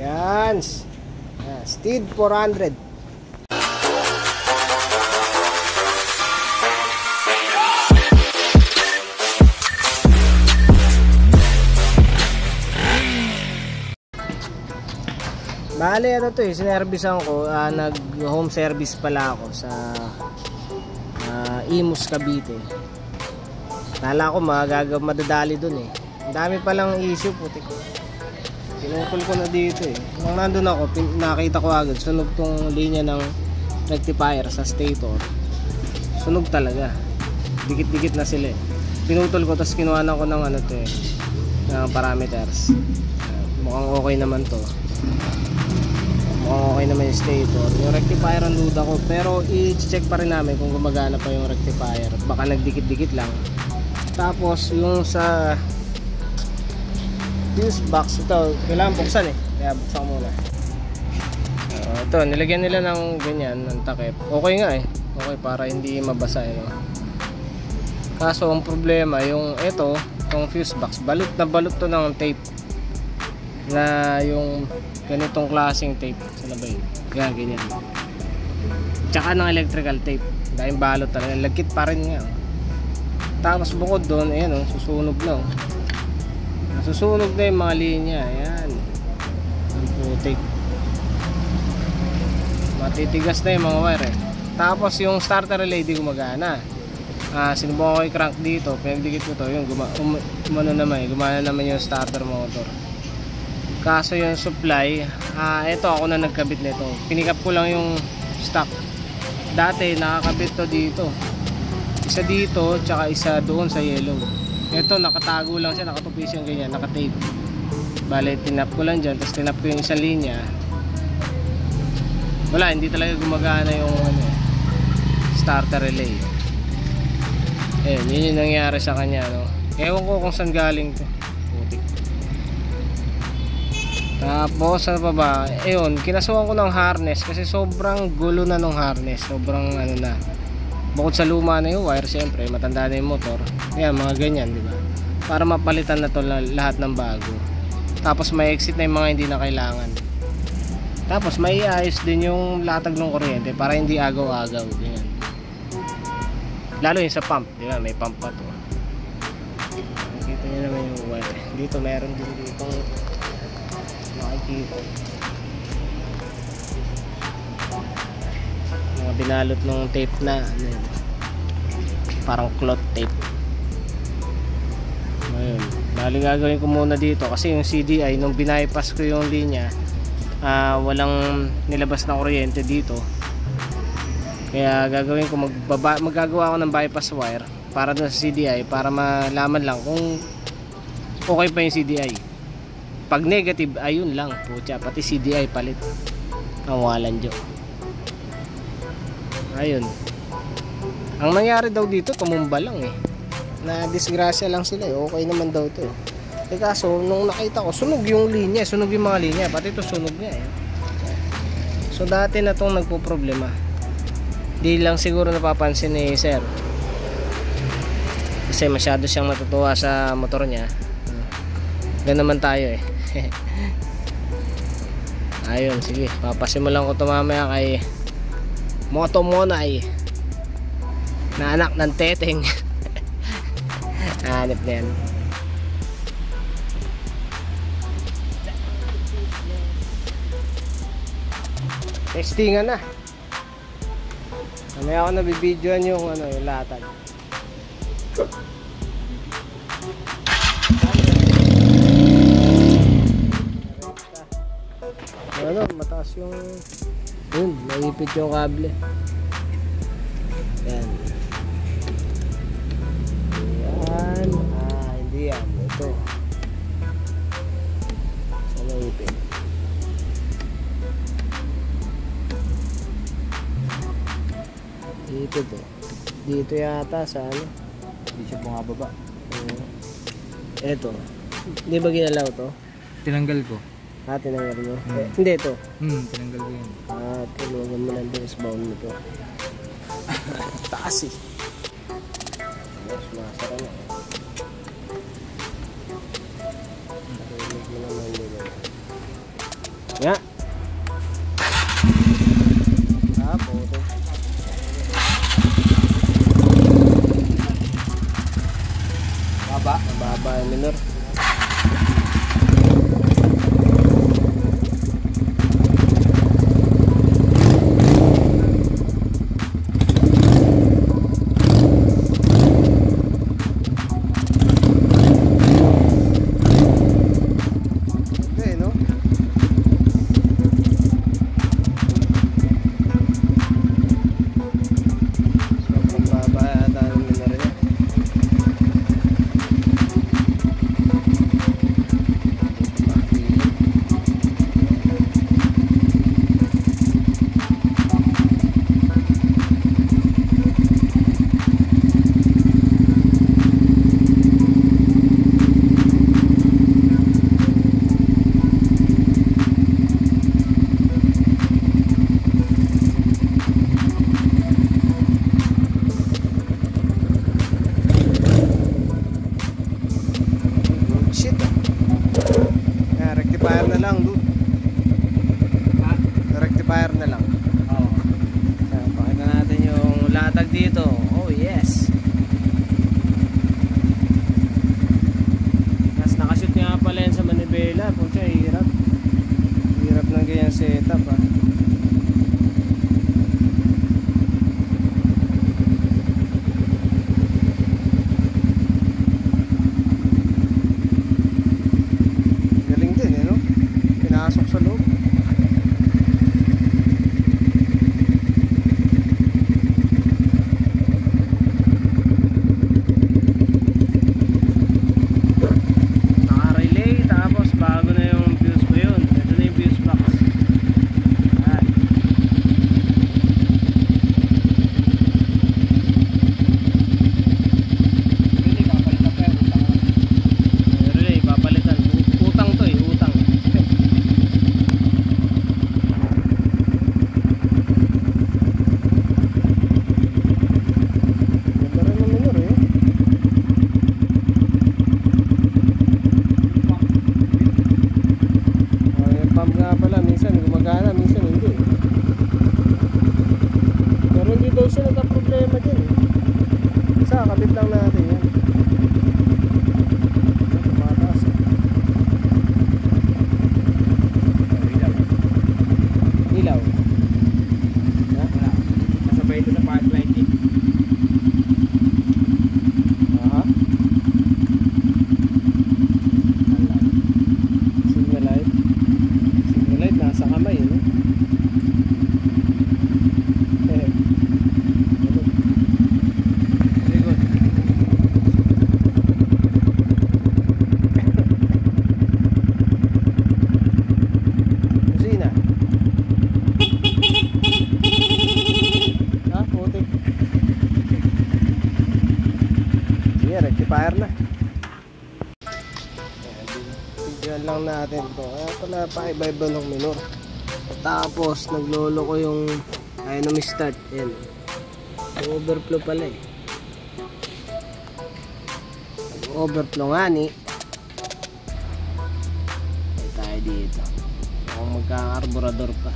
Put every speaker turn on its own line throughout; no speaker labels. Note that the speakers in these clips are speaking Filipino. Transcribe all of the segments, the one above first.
Yan. Steed 400. Bale, ano to sinervisan ko, nag home service pala ako sa Imus, Cavite. Kala ko madadali dun eh. Ang dami palang issue, putik. Pinukol ko na dito eh. Nung nandun ako, nakita ko agad sunog tong linya ng rectifier sa stator. Sunog talaga. Dikit-dikit na sila eh. Pinutol ko, tapos kinuha na ko ng ano to eh, ng parameters. Mukhang okay naman to. Okay naman yung stator. Yung rectifier ang duda ko, pero i-check pa rin namin kung gumagana pa yung rectifier. Baka nagdikit-dikit lang. Tapos yung sa fuse box, ito kailangan buksan eh, kaya buksan ko muna. Ito, nilagyan nila ng ganyan, ng takip. Okay nga eh, okay, para hindi mabasa eh, no? Kaso ang problema, yung ito, itong fuse box, balot na balot to ng tape, na yung ganitong klaseng tape sa labay. Yan, ganyan. Tsaka ng electrical tape. Dahil balot talaga. Lagkit pa rin nga. Tapos bukod doon, ayan o, susunog na o. Susunog na yung mga linya. Ayan. Ang putik. Matitigas na yung mga wire eh. Tapos yung starter relay di gumagana. Sinubukan ko yung crank dito. Pinagdikit ko to. Yung gumana naman yung starter motor. Kaso yung supply, ito ako na nagkabit nito. Pinikap ko lang yung stock. Dati nakakabit to dito. Isa dito, tsaka isa doon sa yellow. Ito nakatago lang siya, nakatupis yung ganyan, nakatape. Bale, tinap ko lang dyan, tapos tinap ko yung isang linya. Wala, hindi talaga gumagana yung starter relay. Yun yung nangyari sa kanya, no? Ewan ko kung saan galing to. Tapos ano pa ba, ayun, kinasuhan ko ng harness kasi sobrang gulo na ng harness, sobrang ano na. Bukod sa luma na yung wire, syempre matanda na yung motor. Ayan, mga ganyan, di ba? Para mapalitan na to lahat ng bago. Tapos may exit na yung mga hindi na kailangan. Tapos may iayos din yung latag ng kuryente para hindi agaw-agaw, ganyan. Lalo yung sa pump, di ba? May pump pa to. Nakikita niyo naman yung wire. Dito meron din dito makikita mga binalot ng tape na ano yun, parang cloth tape. Ayun, bali gagawin ko muna dito kasi yung CDI nung bypass ko yung linya, walang nilabas na kuryente dito, kaya gagawin ko maggagawa ako ng bypass wire para dun sa CDI para malaman lang kung okay pa yung CDI. Pag negative, ayun lang, pucha, pati CDI palit. Ang walan dyo. Ayun. Ang nangyari daw dito, tumumba lang eh. Na disgrasya lang sila eh. Okay naman daw to. Kaso, nung nakita ko, sunog yung linya, sunog yung mga linya. Pati ito sunog niya eh. So dati na tong nagpo-problema. Di lang siguro napapansin ni sir. Kasi masyado siyang matutuwa sa motor niya. Ganun naman tayo eh. Ayun, sige, papasimulan ko ito mamaya kay Moto Monay na anak ng teteng. Hanip na yan. Testingan na. Mamaya ako nabibidyoan yung yung latag. Mataas yung naipit yung kable. Yan. Yan. Hindi yan. Ito. Sa naipit. Dito to. Dito yata sa
Hindi siya bumababa.
Ito. Hindi ba ginalaw to?
Tinanggal ko.
Tinanggal mo? Hindi ito.
Tinanggal ko yun.
Tulugan mo lang din sa bound mo to. Taas eh. Masara na. Narinig mo naman nila. Ya. Ah, puto. Mababa yung minor. Rectifier na lang, dude. Rectifier na lang.
Oo.
Pakita natin yung latag dito. Oh yes. Tapos nakashoot nga pala yan sa manibela. Pucha, hirap. Hirap ng ganyan setup ah. Pinasok sa loob. Naka-relay tapos bago na yung fuse ko yun. Ito na yung fuse box. Ayan.
Relay, papalitan pa yung utang.
Relay, papalitan. Utang to eh, utang. Minsan gumagana, minsan hindi. Pero hindi daw siya nagka-problema dyan eh. Isa, kabit lang natin yan. Tumataas eh. Ilaw.
Wala. Kasabay ito sa power lighting.
Aha. Signal light. Signal light nasa kamay eh, no? Very good. Kusina. Ah, putik. Sige, rectifier na. Tignan lang natin to. Pala pa-iba-iba ng minor. Tapos naglolo ko yung ayaw na start. Yan. Overflow pala eh. Overflow nga ni. Ay tayo dito. Mukhang magka-arborador pa.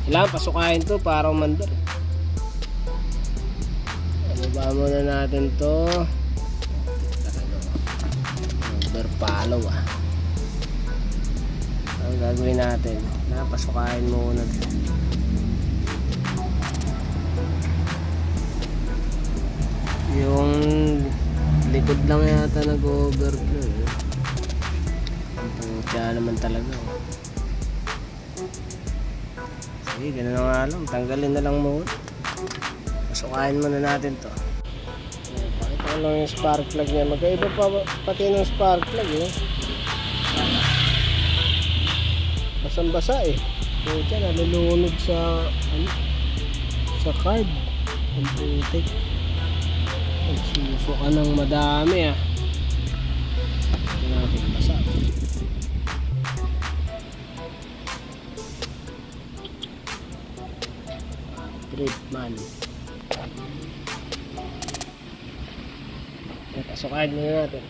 Kailangan pasukain to para umandar. Baba muna natin to. Overfollow ah. Ang gagawin natin, napasukain muna. Yung likod lang yata nag-overflow eh. Kaya naman talaga oh. Sige, ganun na nga lang, tanggalin na lang muna. Pasukain muna natin to. Pakita ko lang yung spark plug niya. Magkaiba pa pati ng spark plug eh. Basang-basa eh. Pucha, nalulunod sa ano, sa card. Ang putik. Nagsuso ka ng madami ah. Ito natin basa. Treatment. Pasukain muna natin.